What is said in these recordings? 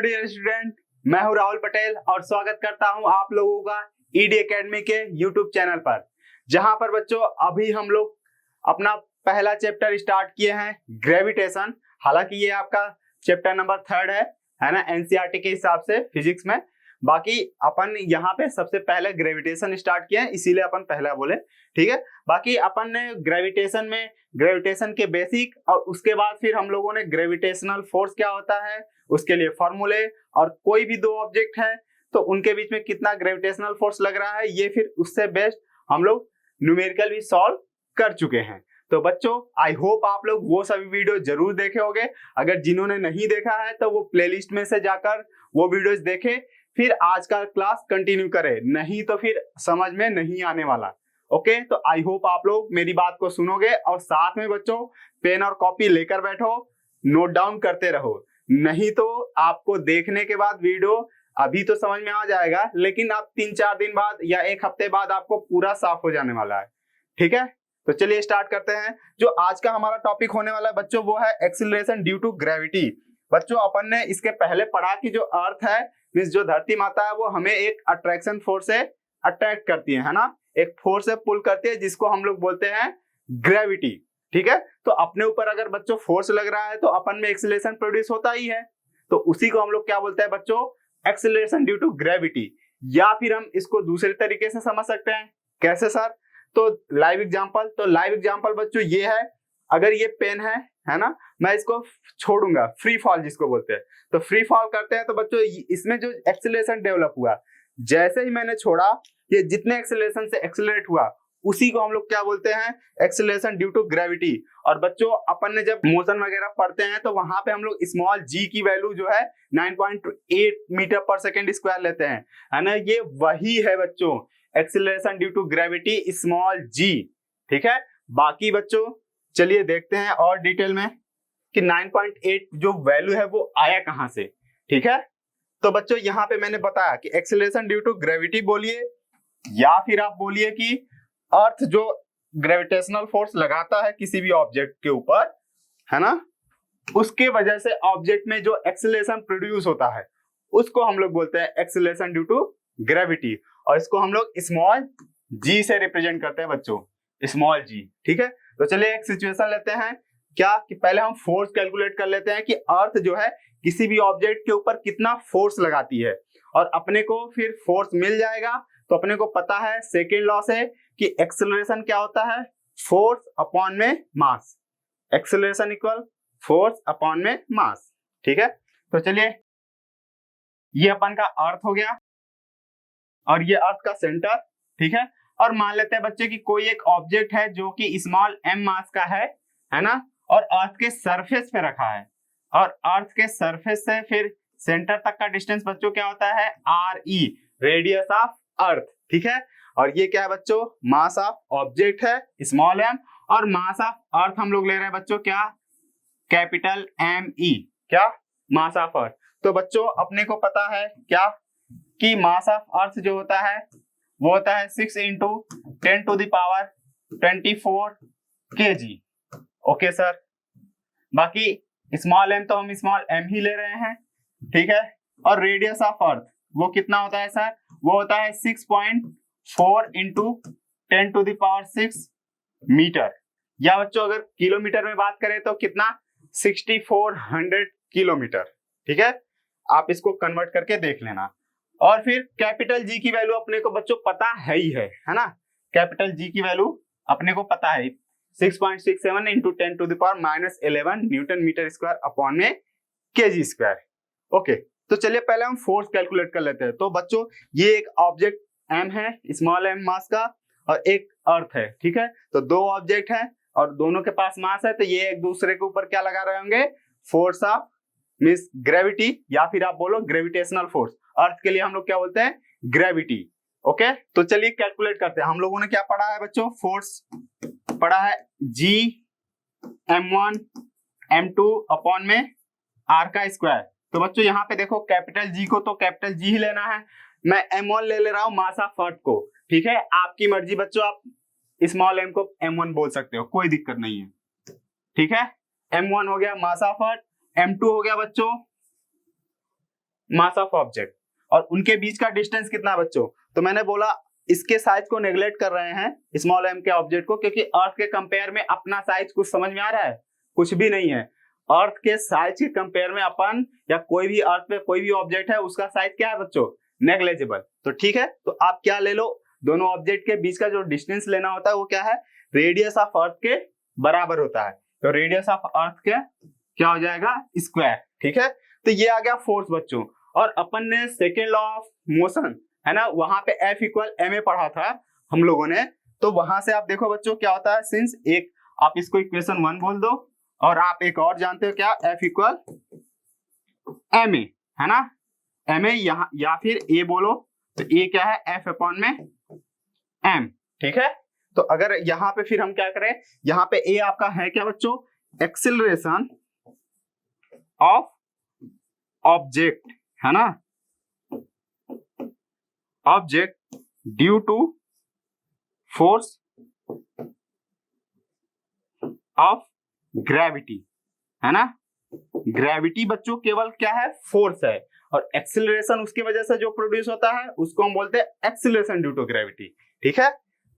Dear student, मैं हूं राहुल पटेल और स्वागत करता हूं आप लोगों का ईडी एकेडमी के यूट्यूब चैनल पर, जहां पर बच्चों अभी हम लोग अपना पहला चैप्टर स्टार्ट किए हैं ग्रेविटेशन। हालांकि ये आपका चैप्टर नंबर 3 है ना, एनसीईआरटी के हिसाब से फिजिक्स में। बाकी अपन यहाँ पे सबसे पहले ग्रेविटेशन स्टार्ट किए हैं, इसीलिए अपन पहला बोले, ठीक है। बाकी अपन ने ग्रेविटेशन में ग्रेविटेशन के बेसिक और उसके बाद फिर हम लोगों ने ग्रेविटेशनल फोर्स क्या होता है उसके लिए फॉर्मूले, और कोई भी दो ऑब्जेक्ट है तो उनके बीच में कितना ग्रेविटेशनल फोर्स लग रहा है, ये फिर उससे बेस्ट हम लोग न्यूमेरिकल भी सॉल्व कर चुके हैं। तो बच्चों आई होप आप लोग वो सभी वीडियो जरूर देखे होंगे। अगर जिन्होंने नहीं देखा है तो वो प्लेलिस्ट में से जाकर वो वीडियोस देखें, फिर आज का क्लास कंटिन्यू करें, नहीं तो फिर समझ में नहीं आने वाला। ओके, तो आई होप आप लोग मेरी बात को सुनोगे और साथ में बच्चों पेन और कॉपी लेकर बैठो, नोट डाउन करते रहो। नहीं तो आपको देखने के बाद वीडियो अभी तो समझ में आ जाएगा, लेकिन आप 3-4 दिन बाद या एक हफ्ते बाद आपको पूरा साफ हो जाने वाला है, ठीक है। तो चलिए स्टार्ट करते हैं। जो आज का हमारा टॉपिक होने वाला है बच्चों वो है एक्सीलरेशन ड्यू टू ग्रेविटी। बच्चों अपन ने इसके पहले पढ़ा कि जो अर्थ है मींस जो धरती माता है वो हमें एक अट्रैक्शन फोर्स से अट्रैक्ट करती है ना, एक फोर्स से पुल करती है जिसको हम लोग बोलते हैं ग्रेविटी, ठीक है। तो अपने ऊपर अगर बच्चों फोर्स लग रहा है तो अपन में एक्सीलरेशन प्रोड्यूस होता ही है, तो उसी को हम लोग क्या बोलते हैं बच्चों, एक्सीलरेशन ड्यू टू ग्रेविटी। या फिर हम इसको दूसरे तरीके से समझ सकते हैं, कैसे सर? तो लाइव एग्जांपल बच्चों ये है, अगर ये पेन है ना, मैं इसको छोड़ूंगा, फ्री फॉल जिसको बोलते हैं, तो फ्री फॉल करते हैं तो बच्चों इसमें जो एक्सीलरेशन डेवलप हुआ, जैसे ही मैंने छोड़ा ये जितने एक्सीलरेशन से एक्सीलरेट हुआ उसी को हम लोग क्या बोलते हैं, एक्सीलरेशन ड्यू टू ग्रेविटी। और बच्चों अपन ने जब मोशन वगैरह पढ़ते हैं तो वहां पे हम लोग स्मॉल जी की वैल्यू जो है 9.8 मीटर पर सेकेंड स्क्वायर लेते हैं, है ना। ये वही है बच्चों acceleration due to gravity small G, ठीक है। बाकी बच्चों चलिए देखते हैं और डिटेल में कि 9.8 जो वैल्यू है वो आया कहां से, ठीक है। तो बच्चों यहाँ पे मैंने बताया कि एक्सीलरेशन ड्यू टू ग्रेविटी बोलिए या फिर आप बोलिए कि अर्थ जो ग्रेविटेशनल फोर्स लगाता है किसी भी ऑब्जेक्ट के ऊपर, है ना, उसके वजह से ऑब्जेक्ट में जो एक्सीलरेशन प्रोड्यूस होता है उसको हम लोग बोलते हैं एक्सीलरेशन ड्यू टू ग्रेविटी, और इसको हम लोग स्मॉल जी से रिप्रेजेंट करते हैं बच्चों, स्मॉल जी, ठीक है। तो चलिए एक सिचुएशन लेते हैं क्या कि पहले हम फोर्स कैलकुलेट कर लेते हैं कि अर्थ जो है किसी भी ऑब्जेक्ट के ऊपर कितना फोर्स लगाती है, और अपने को फिर फोर्स मिल जाएगा। तो अपने को पता है सेकेंड लॉ से कि एक्सेलरेशन क्या होता है, फोर्स अपॉन में मास, एक्सेलरेशन इक्वल फोर्स अपॉन में मास, ठीक है। तो चलिए ये अपन का अर्थ हो गया और ये अर्थ का सेंटर, ठीक है। और मान लेते हैं बच्चे कि कोई एक ऑब्जेक्ट है जो कि स्मॉल m मास का है ना, और अर्थ के सरफेस पे रखा है, और अर्थ के सरफेस से फिर सेंटर तक का डिस्टेंस बच्चों क्या होता है, RE, रेडियस ऑफ अर्थ, ठीक है। और ये क्या है बच्चों, मास ऑफ ऑब्जेक्ट है स्मॉल m, और मास ऑफ अर्थ हम लोग ले रहे हैं बच्चों क्या, कैपिटल ME, क्या, मास ऑफ अर्थ। तो बच्चों अपने को पता है क्या कि मास ऑफ अर्थ जो होता है वो होता है 6 × 10⁻24 kg। ओके सर, बाकी स्मॉल m तो हम स्मॉल m ही ले रहे हैं, ठीक है। और रेडियस ऑफ अर्थ वो कितना होता है सर, वो होता है 6.4 × 10⁻6 मीटर, या बच्चों अगर किलोमीटर में बात करें तो कितना, 6400 किलोमीटर, ठीक है। आप इसको कन्वर्ट करके देख लेना। और फिर कैपिटल जी की वैल्यू अपने को बच्चों पता है ही है ना, कैपिटल जी की वैल्यू अपने को पता है 6.67 × 10⁻11 न्यूटन मीटर स्क्वायर अपॉन में kg स्क्वायर। ओके, तो चलिए पहले हम फोर्स कैलकुलेट कर लेते हैं। तो बच्चों ये एक ऑब्जेक्ट m है स्मॉल m मास का, और एक अर्थ है, ठीक है। तो दो ऑब्जेक्ट है और दोनों के पास मास है, तो ये एक दूसरे के ऊपर क्या लगा रहे होंगे, फोर्स ऑफ मींस ग्रेविटी, या फिर आप बोलो ग्रेविटेशनल फोर्स। अर्थ के लिए हम लोग क्या बोलते हैं, ग्रेविटी। ओके, तो चलिए कैलकुलेट करते हैं। हम लोगों ने क्या पढ़ा है बच्चों, फोर्स पढ़ा है G m1 m2 अपॉन में r का स्क्वायर। तो बच्चों यहाँ पे देखो कैपिटल G को तो कैपिटल G ही लेना है, मैं m1 ले रहा हूँ मास ऑफ अर्थ को, ठीक है। आपकी मर्जी बच्चों, आप स्मॉल m को m1 बोल सकते हो, कोई दिक्कत नहीं है, ठीक है। m1 हो गया मास ऑफ अर्थ, m2 हो गया बच्चों मास ऑफ ऑब्जेक्ट, और उनके बीच का डिस्टेंस कितना है बच्चों? तो मैंने बोला इसके साइज को नेग्लेक्ट कर रहे हैं स्मॉल m के ऑब्जेक्ट को, क्योंकि अर्थ के कंपेयर में अपना साइज कुछ समझ में आ रहा है? कुछ भी नहीं है। अर्थ के साइज के कंपेयर में अपन या कोई भी अर्थ पे कोई भी ऑब्जेक्ट है उसका साइज क्या है बच्चों? नेग्लेजिबल। तो ठीक है, तो आप क्या ले लो, दोनों ऑब्जेक्ट के बीच का जो डिस्टेंस लेना होता है वो क्या है? रेडियस ऑफ अर्थ के बराबर होता है। तो रेडियस ऑफ अर्थ के क्या हो जाएगा? स्क्वायर। ठीक है, तो ये आ गया फोर्स बच्चों। और अपन ने सेकेंड लॉ ऑफ मोशन है ना, वहां पे F इक्वल ma पढ़ा था हम लोगों ने। तो वहां से आप देखो बच्चों क्या होता है, सिंस एक आप इसको इक्वेशन 1 बोल दो, और आप एक और जानते हो क्या? F इक्वल ma है ना, ma यहाँ या फिर a बोलो, तो a क्या है? F अपॉन में m। ठीक है, तो अगर यहाँ पे फिर हम क्या करें, यहाँ पे a आपका है क्या बच्चों? एक्सिलरेशन ऑफ ऑब्जेक्ट है ना, object due to force of gravity है ना। ग्रेविटी बच्चों केवल क्या है? फोर्स है, और एक्सिलरेशन उसकी वजह से जो प्रोड्यूस होता है उसको हम बोलते हैं एक्सिलरेशन ड्यू टू ग्रेविटी। ठीक है,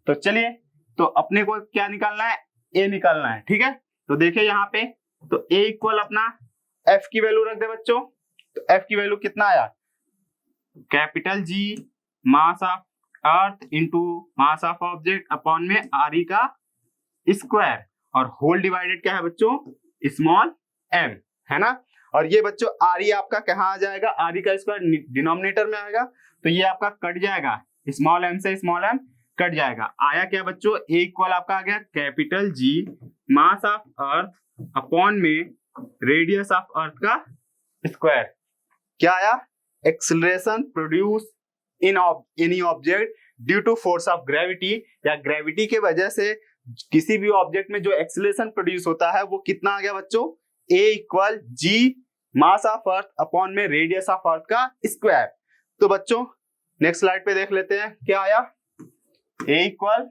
तो चलिए, तो अपने को क्या निकालना है? ए निकालना है। ठीक है, तो देखिए यहाँ पे, तो ए इक्वल अपना एफ की वैल्यू रख दे बच्चों। तो एफ की वैल्यू कितना आया? Capital G mass of earth into mass of object upon में आर ई का स्क्वायर, और होल डिवाइडेड क्या है बच्चों? स्मॉल m है ना। और ये बच्चों आर ई आपका कहाँ आ जाएगा? आर ई का स्क्वायर डिनोमिनेटर में आएगा, तो ये आपका कट जाएगा, स्मॉल m से स्मॉल m कट जाएगा। आया क्या बच्चों? ए इक्वल आपका आ गया capital G mass of earth upon में रेडियस ऑफ अर्थ का स्क्वायर। क्या आया? Acceleration produce in any object due to force of gravity, या ग्रेविटी के वजह से किसी भी ऑब्जेक्ट में जो एक्सिलरेशन प्रोड्यूस होता है वो कितना आ गया बच्चों? A equal G mass of earth upon में रेडियस ऑफ अर्थ का स्क्वायर। तो बच्चों नेक्स्ट स्लाइड पे देख लेते हैं क्या आया। A equal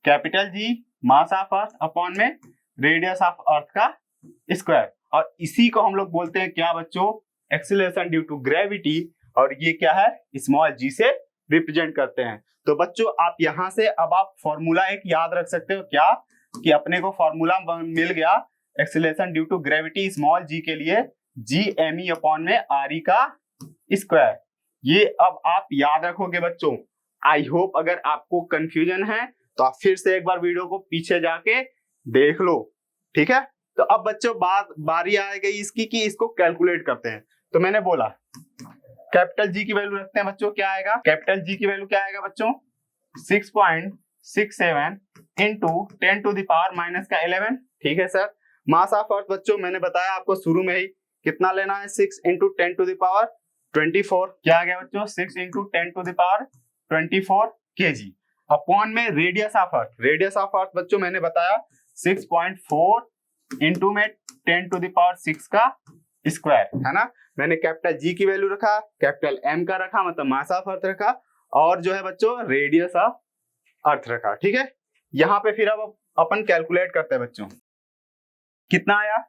capital G mass of earth upon में रेडियस ऑफ अर्थ का स्क्वायर, और इसी को हम लोग बोलते हैं क्या बच्चों? एक्सिलरेशन ड्यू टू ग्रेविटी, और ये क्या है? स्मॉल जी से रिप्रेजेंट करते हैं। तो बच्चों आप यहां से अब आप फॉर्मूला एक याद रख सकते हो क्या, कि अपने को फॉर्मूला मिल गया acceleration due to gravity small G के लिए जी एम ई अपॉन में आर ई का स्क्वायर। ये अब आप याद रखोगे बच्चों। आई होप अगर आपको कंफ्यूजन है तो आप फिर से एक बार वीडियो को पीछे जाके देख लो। ठीक है, तो अब बच्चों बारी आ गई इसकी कि इसको कैलकुलेट करते हैं। तो मैंने बोला कैपिटल जी की वैल्यू रखते हैं बच्चों। क्या आएगा? कैपिटल जी की वैल्यू क्या आएगा बच्चों? 6.67 into 10 to the power minus का 11। ठीक है सर। मास ऑफ अर्थ बच्चों मैंने बताया आपको शुरू में ही कितना लेना है, 6 इंटू 10 टू द पावर 24। क्या आ गया बच्चों? 6 into 10 to the power 24 KG upon में radius of earth. Radius of earth बच्चों मैंने बताया 6.4 इंटू में 10 टू द पावर 6 का स्क्वायर है ना। मैंने कैपिटल जी की वैल्यू रखा, कैपिटल एम का रखा मतलब मास ऑफ अर्थ रखा, और जो है बच्चों रेडियस ऑफ अर्थ रखा। ठीक है, यहाँ पे फिर अब अपन कैलकुलेट करते हैं बच्चों। कितना आया?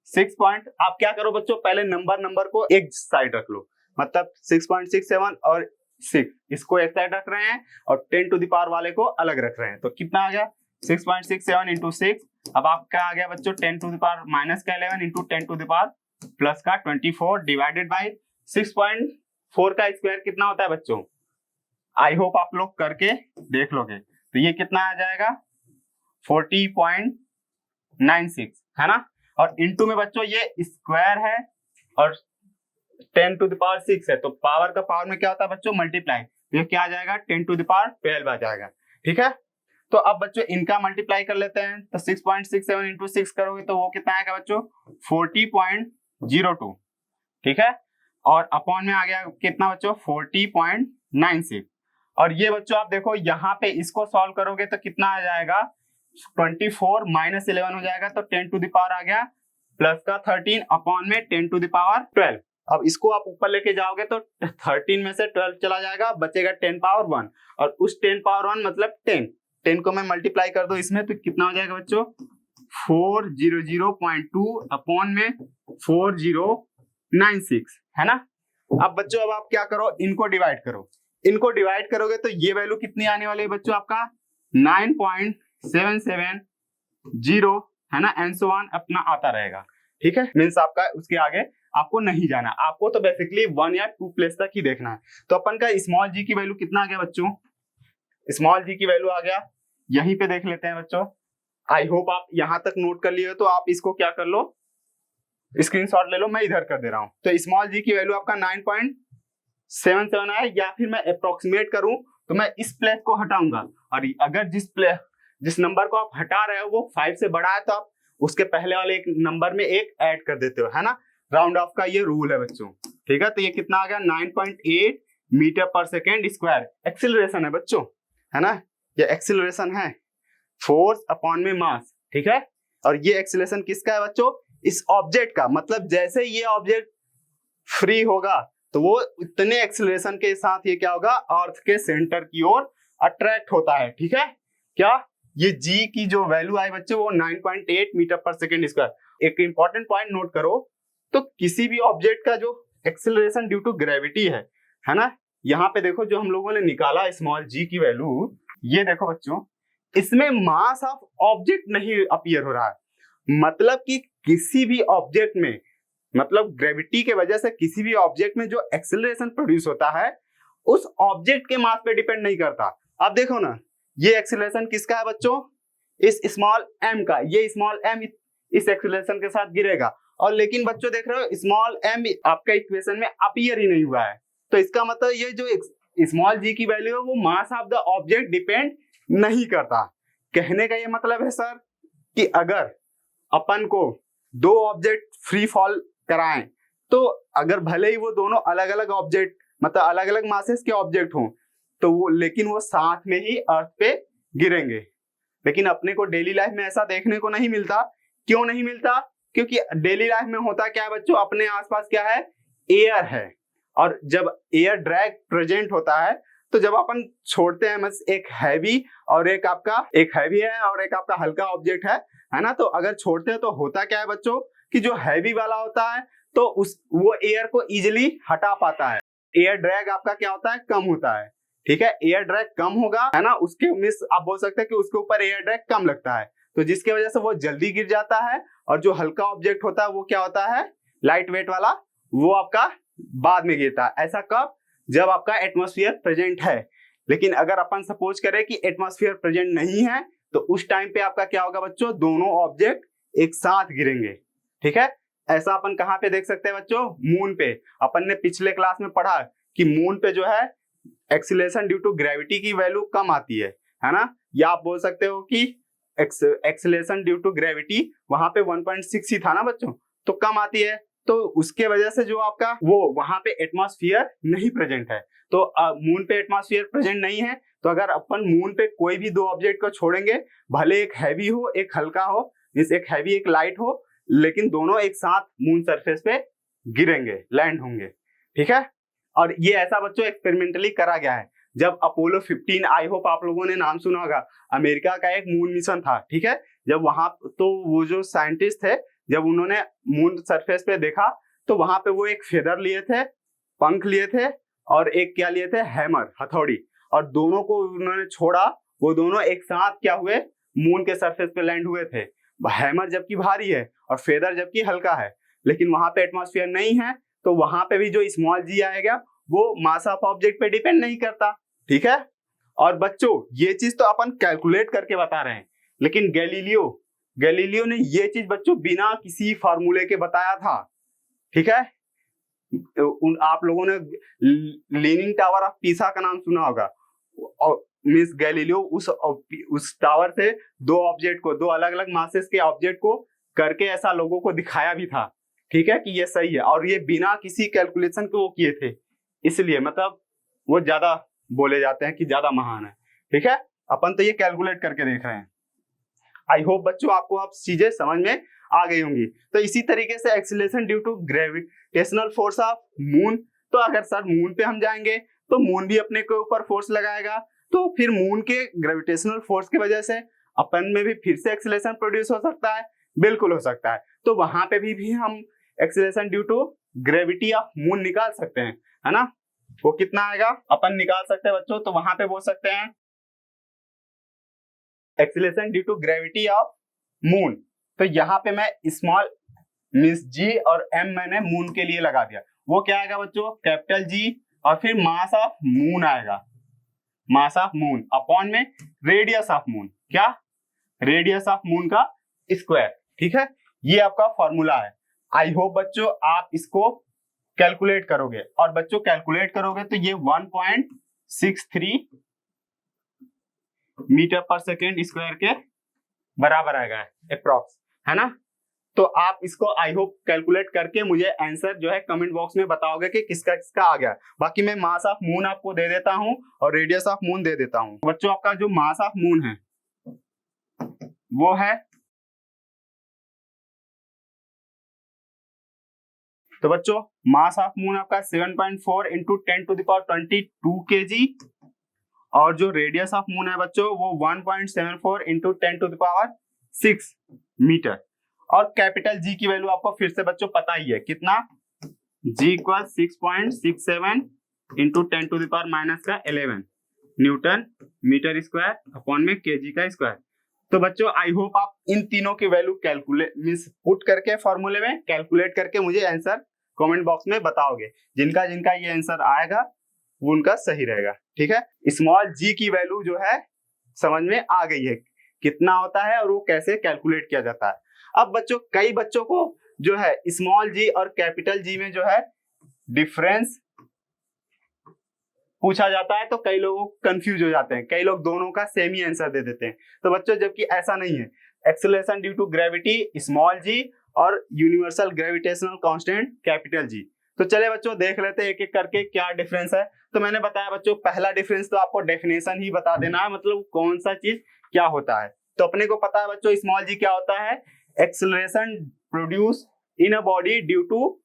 6 पॉइंट। आप क्या करो बच्चों, पहले नंबर को एक साइड रख लो, मतलब 6.67 और 6 इसको एक साइड रख रहे हैं और 10 टू द पावर वाले को अलग रख रहे हैं। तो कितना आ गया? 6.67 इंटू 6। अब आपका आ गया बच्चों 10 टू द पावर माइनस का 11 into 10 to the power plus का 24 डिवाइडेड बाई 6.4 का स्क्वायर कितना होता है बच्चों? आई होप आप लोग करके देख लोगे। तो ये कितना आ जाएगा? 40.96 है ना। और इंटू में बच्चों ये स्क्वायर है और 10 टू द पावर 6 है, तो पावर का पावर में क्या होता है बच्चों? मल्टीप्लाई। ये क्या आ जाएगा? 10 टू द पावर 12 आ जाएगा। ठीक है, तो अब बच्चों इनका मल्टीप्लाई कर लेते हैं। तो 6.67 इंटू 6 करोगे तो वो कितना आएगा बच्चों? 40.02। ठीक है, और अपॉन में आ गया कितना बच्चों? 40.96। और ये बच्चों आप देखो यहाँ पे इसको सॉल्व करोगे तो कितना आ जाएगा? 24 माइनस 11 हो जाएगा, तो 10 टू द पावर आ गया प्लस का 13 अपॉन में 10 टू द पावर 12। अब इसको आप ऊपर लेके जाओगे तो 13 में से 12 चला जाएगा, बचेगा 10 पावर 1, और उस 10 पावर 1 मतलब 10 को मैं मल्टीप्लाई कर दो इसमें तो कितना हो जाएगा बच्चों? 400.2 अपॉन में 4096 है ना। अब बच्चों अब आप क्या करो, इनको डिवाइड करो। इनको डिवाइड करोगे तो ये वैल्यू कितनी आने वाली है बच्चों, आपका 9.770 है ना, एंड सो ऑन अपना आता रहेगा। ठीक है, मीन्स आपका उसके आगे आपको नहीं जाना, आपको तो बेसिकली 1 या 2 प्लेस तक ही देखना है। तो अपन का स्मॉल जी की वैल्यू कितना आ गया बच्चों, स्मॉल जी की वैल्यू आ गया, यहीं पे देख लेते हैं बच्चों। आई होप आप यहां तक नोट कर लिए हो, तो आप इसको क्या कर लो, स्क्रीनशॉट ले लो, मैं इधर कर दे रहा हूं। तो स्मॉल जी की वैल्यू आपका 9.77 है, या फिर मैं अप्रोक्सीमेट करूं तो मैं इस प्लेस को हटाऊंगा, और अगर जिस नंबर को आप हटा रहे हो वो 5 से बड़ा है तो आप उसके पहले वाले एक नंबर में एक ऐड कर देते हो, है ना। राउंड ऑफ का ये रूल है बच्चों। ठीक है, तो ये कितना आ गया, 9.8 मीटर पर सेकेंड स्क्वायर। एक्सीलरेशन है बच्चों, है ना, ये एक्सीलरेशन है, फोर्स अपॉन में मास। ठीक है, और ये एक्सीलरेशन किसका है बच्चों, इस ऑब्जेक्ट का। मतलब जैसे ये ऑब्जेक्ट फ्री होगा तो वो इतने एक्सीलरेशन के साथ ये क्या होगा, अर्थ के सेंटर की ओर अट्रैक्ट होता है। ठीक है, क्या ये जी की जो वैल्यू आई बच्चों वो 9.8 मीटर पर सेकेंड स्क्वायर। एक इंपॉर्टेंट पॉइंट नोट करो, तो किसी भी ऑब्जेक्ट का जो एक्सीलरेशन ड्यू टू ग्रेविटी है ना, यहाँ पे देखो जो हम लोगों ने निकाला स्मॉल जी की वैल्यू, ये देखो बच्चों, इसमें मास ऑफ ऑब्जेक्ट नहीं अपीयर हो रहा है। मतलब कि किसी भी ऑब्जेक्ट में, मतलब ग्रेविटी के वजह से किसी भी ऑब्जेक्ट में जो एक्सीलरेशन प्रोड्यूस होता है उस ऑब्जेक्ट के मास पे डिपेंड नहीं करता। अब देखो ना, ये एक्सीलरेशन किसका है बच्चों, इस स्मॉल एम का। ये स्मॉल एम इस एक्सीलरेशन के साथ गिरेगा, और लेकिन बच्चों देख रहे हो स्मॉल एम आपका इक्वेशन में अपीयर ही नहीं हुआ है। तो इसका मतलब ये जो स्मॉल जी की वैल्यू है वो mass of the object depend नहीं करता। कहने का ये मतलब है सर कि अगर अपन को दो ऑब्जेक्ट फ्री फॉल कराएं, तो अगर भले ही वो दोनों अलग अलग ऑब्जेक्ट, मतलब अलग अलग मासेस के ऑब्जेक्ट हों, तो वो लेकिन वो साथ में ही अर्थ पे गिरेंगे। लेकिन अपने को डेली लाइफ में ऐसा देखने को नहीं मिलता। क्यों नहीं मिलता, क्योंकि डेली लाइफ में होता क्या है बच्चों, अपने आसपास क्या है, एयर है, और जब एयर ड्रैग प्रेजेंट होता है तो जब अपन छोड़ते हैं, बस एक हैवी और एक हैवी है और एक आपका हल्का ऑब्जेक्ट है ना, तो अगर छोड़ते हैं तो होता क्या है बच्चों कि जो हैवी वाला होता है तो वो एयर को इजिली हटा पाता है। एयर ड्रैग आपका क्या होता है, कम होता है। ठीक है, एयर ड्रैग कम होगा, है ना, उसके मिस आप बोल सकते हैं कि उसके ऊपर एयर ड्रैग कम लगता है, तो जिसके वजह से वो जल्दी गिर जाता है। और जो हल्का ऑब्जेक्ट होता है वो क्या होता है, लाइट वेट वाला, वो आपका बाद में गिरता है। ऐसा कब, जब आपका एटमॉस्फेयर प्रेजेंट है। लेकिन अगर अपन सपोज करें कि एटमॉस्फेयर प्रेजेंट नहीं है, तो उस टाइम पे आपका क्या होगा बच्चों, दोनों ऑब्जेक्ट एक साथ गिरेंगे। ठीक है, ऐसा अपन कहां पे देख सकते हैं बच्चों, मून पे। अपन ने पिछले क्लास में पढ़ा कि मून पे जो है एक्सीलरेशन ड्यू टू ग्रेविटी की वैल्यू कम आती है ना, या आप बोल सकते हो कि एक्सीलरेशन ड्यू टू ग्रेविटी वहां पे 1.6 ही था ना बच्चों, तो कम आती है। तो उसके वजह से जो आपका वो वहां पे एटमॉस्फेयर नहीं प्रेजेंट है, तो मून पे एटमॉस्फेयर प्रेजेंट नहीं है, तो अगर अपन मून पे कोई भी दो ऑब्जेक्ट को छोड़ेंगे, भले एक हैवी हो एक हल्का हो, जैसे एक हैवी एक लाइट हो, लेकिन दोनों एक साथ मून सरफेस पे गिरेंगे, लैंड होंगे। ठीक है, और ये ऐसा बच्चों एक्सपेरिमेंटली करा गया है। जब अपोलो 15, आई होप आप लोगों ने नाम सुना होगा, अमेरिका का एक मून मिशन था। ठीक है, जब वहां तो वो जो साइंटिस्ट थे, जब उन्होंने मून सरफेस पे देखा तो वहां पे वो एक फेदर लिए थे, पंख लिए थे, और एक क्या लिए थे, हैमर, हथौड़ी, और दोनों को उन्होंने छोड़ा, वो दोनों एक साथ क्या हुए, मून के सरफेस पे लैंड हुए थे। हैमर जबकि भारी है और फेदर जबकि हल्का है, लेकिन वहां पे एटमॉस्फेयर नहीं है, तो वहां पे भी जो स्मॉल जी आएगा वो मास ऑफ ऑब्जेक्ट पे डिपेंड नहीं करता। ठीक है, और बच्चों ये चीज तो अपन कैलकुलेट करके बता रहे हैं, लेकिन गैलीलियो ने ये चीज बच्चों बिना किसी फार्मूले के बताया था। ठीक है, आप लोगों ने लीनिंग टावर ऑफ पीसा का नाम सुना होगा, और मिस गैलीलियो उस टावर से दो ऑब्जेक्ट को, दो अलग अलग मासेस के ऑब्जेक्ट को करके ऐसा लोगों को दिखाया भी था। ठीक है, कि ये सही है, और ये बिना किसी कैलकुलेशन के वो किए थे, इसलिए मतलब वो ज्यादा बोले जाते हैं कि ज्यादा महान है। ठीक है, अपन तो ये कैलकुलेट करके देख रहे हैं। आई होप बच्चों आपको आप चीजें समझ में आ गई होंगी। तो इसी तरीके से acceleration due to gravitational force of moon, तो अगर सर मून पे हम जाएंगे तो मून भी अपने के ऊपर फोर्स लगाएगा, तो फिर मून के ग्रेविटेशनल फोर्स की वजह से अपन में भी फिर से एक्सीलरेशन प्रोड्यूस हो सकता है, बिल्कुल हो सकता है। तो वहां पे भी हम acceleration due to gravity of moon निकाल सकते हैं, है ना। वो कितना आएगा अपन निकाल सकते हैं बच्चों। तो वहां पे बोल सकते हैं acceleration due to gravity of moon. तो यहाँ पे मैं स्मॉल मींस जी और एम मैंने मून के लिए लगा दिया। वो क्या आएगा बच्चों, कैपिटल जी और फिर मास ऑफ मून आएगा, मास ऑफ मून अपॉन में रेडियस ऑफ मून, क्या, रेडियस ऑफ मून का स्क्वायर। ठीक है, ये आपका फॉर्मूला है। आई होप बच्चों आप इसको कैलकुलेट करोगे, और बच्चों कैलकुलेट करोगे तो ये 1.63 मीटर पर सेकेंड स्क्वायर के बराबर आएगा अप्रॉक्स, है ना। तो आप इसको आई होप कैलकुलेट करके मुझे आंसर जो है कमेंट बॉक्स में बताओगे कि किसका किसका आ गया। बाकी मैं मास ऑफ मून आपको दे देता हूं और रेडियस ऑफ मून दे देता हूं। बच्चों आपका जो मास ऑफ मून है वो है, तो बच्चों मास ऑफ मून आपका 7.4 इंटू 10⁻22 kg, और जो रेडियस ऑफ मून है बच्चों वो 1.74 इंटू 10⁻6 मीटर। और कैपिटल जी की वैल्यू आपको फिर से बच्चों पता ही है कितना, G equal 6.67 into 10⁻11 newton metre square upon में केजी का स्क्वायर। तो बच्चों आई होप आप इन तीनों की वैल्यू कैलकुलेट मींस पुट करके फॉर्मूले में कैलकुलेट करके मुझे आंसर कमेंट बॉक्स में बताओगे। जिनका जिनका ये आंसर आएगा वो उनका सही रहेगा। ठीक है, स्मॉल जी की वैल्यू जो है समझ में आ गई है कितना होता है और वो कैसे कैलकुलेट किया जाता है। अब बच्चों कई बच्चों को जो है स्मॉल जी और कैपिटल जी में जो है डिफरेंस पूछा जाता है, तो कई लोग कंफ्यूज हो जाते हैं, कई लोग दोनों का सेम ही आंसर दे देते हैं। तो बच्चों जबकि ऐसा नहीं है, acceleration due to gravity small G और universal gravitational constant capital G. तो चले बच्चों देख लेते हैं एक एक करके क्या डिफरेंस है। तो मैंने बताया बच्चों पहला डिफरेंस तो आपको डेफिनेशन ही बता देना है, मतलब कौन सा चीज क्या होता है। तो अपने को पता है बच्चों स्मॉल जी क्या होता है, acceleration produce in a body due to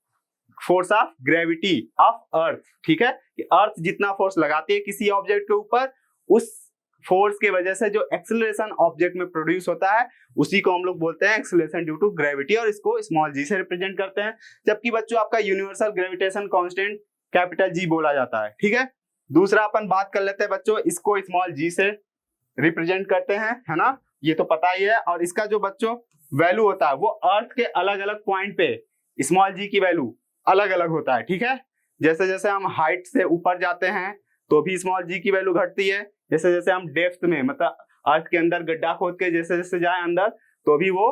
force of gravity of earth. ठीक है, कि अर्थ जितना फोर्स लगाती है किसी ऑब्जेक्ट के ऊपर, उस फोर्स के वजह से जो एक्सेलरेशन ऑब्जेक्ट में प्रोड्यूस होता है उसी को हम लोग बोलते हैं एक्सेलरेशन ड्यू टू ग्रेविटी, और इसको स्मॉल जी से रिप्रेजेंट करते हैं। जबकि बच्चों आपका यूनिवर्सल ग्रेविटेशन कांस्टेंट कैपिटल जी बोला जाता है। ठीक है, दूसरा अपन बात कर लेते हैं बच्चों, इसको स्मॉल जी से रिप्रेजेंट करते हैं, है ना, ये तो पता ही है। और इसका जो बच्चों वैल्यू होता है वो अर्थ के अलग अलग पॉइंट पे स्मॉल जी की वैल्यू अलग अलग होता है। ठीक है, जैसे जैसे हम हाइट से ऊपर जाते हैं तो भी स्मॉल जी की वैल्यू घटती है, जैसे जैसे हम डेप्थ में मतलब अर्थ के अंदर गड्ढा खोद के जैसे जैसे जाए अंदर तो भी वो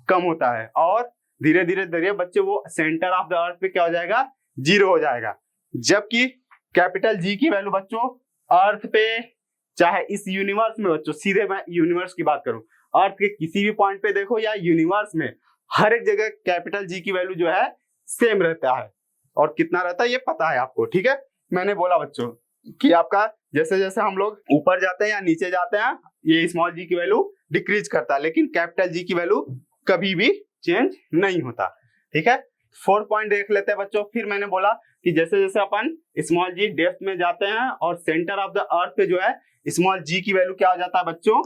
कम होता है, और धीरे धीरे धीरे बच्चे वो सेंटर ऑफ द अर्थ पे क्या हो जाएगा, 0 हो जाएगा। जबकि कैपिटल जी की वैल्यू बच्चों अर्थ पे चाहे इस यूनिवर्स में, बच्चों सीधे मैं यूनिवर्स की बात करूं, अर्थ के किसी भी पॉइंट पे देखो या यूनिवर्स में हर एक जगह कैपिटल जी की वैल्यू जो है सेम रहता है, और कितना रहता है ये पता है आपको। ठीक है, मैंने बोला बच्चों कि आपका जैसे जैसे हम लोग ऊपर जाते हैं या नीचे जाते हैं ये स्मॉल जी की वैल्यू डिक्रीज करता है, लेकिन कैपिटल जी की वैल्यू कभी भी चेंज नहीं होता। ठीक है, 4 पॉइंट देख लेते हैं बच्चों। फिर मैंने बोला कि जैसे जैसे अपन स्मॉल जी डेप्थ में जाते हैं और सेंटर ऑफ द अर्थ पे जो है स्मॉल जी की वैल्यू क्या हो जाता है बच्चों,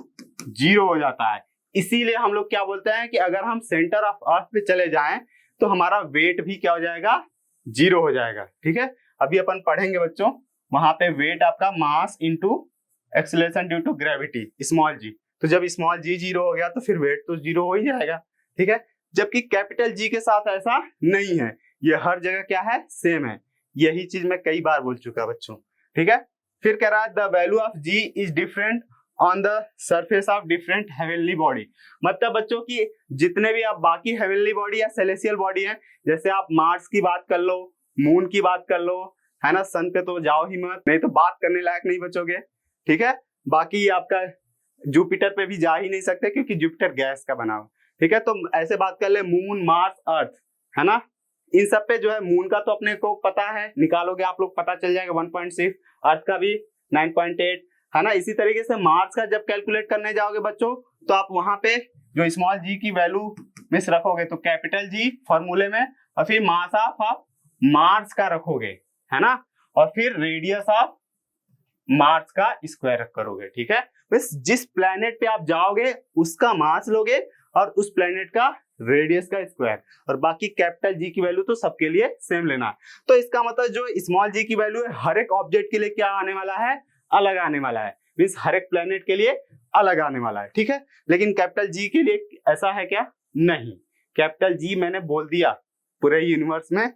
0 हो जाता है। इसीलिए हम लोग क्या बोलते हैं कि अगर हम सेंटर ऑफ अर्थ पे चले जाएं तो हमारा वेट भी क्या हो जाएगा, 0 हो जाएगा। ठीक है, अभी अपन पढ़ेंगे बच्चों, वहां पे वेट आपका mass into acceleration due to gravity small G. तो जब स्मॉल जी 0 हो गया तो फिर वेट तो 0 हो ही जाएगा। ठीक है, जबकि कैपिटल जी के साथ ऐसा नहीं है, ये हर जगह क्या है, सेम है। यही चीज मैं कई बार बोल चुका बच्चों। ठीक है, फिर कह रहा है the value of G is different on the surface of different heavenly body. मतलब बच्चों की जितने भी आप बाकी हेवनली बॉडी या सेलेसियल बॉडी है, जैसे आप मार्स की बात कर लो, मून की बात कर लो, है ना, सन पे तो जाओ ही मत, नहीं तो बात करने लायक नहीं बचोगे। ठीक है, बाकी आपका जुपिटर पे भी जा ही नहीं सकते क्योंकि जुपिटर गैस का बना हुआ। ठीक है, तो ऐसे बात कर ले मून मार्स अर्थ, है ना, इन सब पे जो है मून का तो अपने को पता है, निकालोगे आप लोग पता चल जाएगा 1.6, अर्थ का भी 9.8, है ना। इसी तरीके से मार्स का जब कैलकुलेट करने जाओगे बच्चों तो आप वहां पे जो स्मॉल जी की वैल्यू में रखोगे तो कैपिटल जी फॉर्मूले में, और फिर मास ऑफ मार्स का रखोगे, है ना, और फिर रेडियस ऑफ मार्स का स्क्वायर करोगे। ठीक है, बस जिस प्लेनेट पे आप जाओगे उसका मास लोगे और उस प्लेनेट का रेडियस का स्क्वायर, और बाकी कैपिटल जी की वैल्यू तो सबके लिए सेम लेना है। तो इसका मतलब जो स्मॉल जी की वैल्यू है हर एक ऑब्जेक्ट के लिए क्या आने वाला है, अलग आने वाला है, मींस हर एक प्लेनेट के लिए अलग आने वाला है, ठीक है। लेकिन कैपिटल जी के लिए ऐसा है क्या, नहीं, कैपिटल जी मैंने बोल दिया पूरे यूनिवर्स में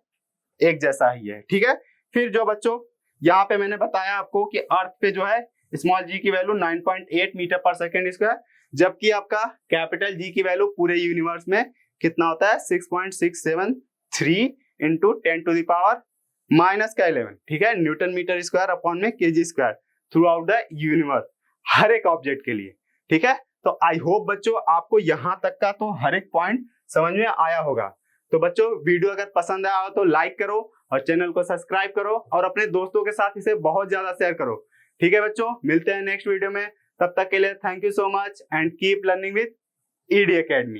एक जैसा ही है, ठीक है। फिर जो बच्चों यहाँ पे मैंने बताया आपको कि अर्थ पे जो है स्मॉल जी की वैल्यू 9.8 मीटर पर सेकेंड स्क्वायर, जबकि आपका कैपिटल जी की वैल्यू पूरे यूनिवर्स में कितना होता है 6.673 इंटू 10⁻⁻11, ठीक है, न्यूटन मीटर स्क्वायर अपॉन में KG square throughout the universe, हर एक ऑब्जेक्ट के लिए, ठीक है। तो आई होप बच्चों आपको यहाँ तक का तो हर एक पॉइंट समझ में आया होगा। तो बच्चों वीडियो अगर पसंद आया हो तो लाइक करो और चैनल को सब्सक्राइब करो और अपने दोस्तों के साथ इसे बहुत ज्यादा शेयर करो, ठीक है बच्चों। मिलते हैं नेक्स्ट वीडियो में, तब तक के लिए thank you so much and keep learning with ED academy.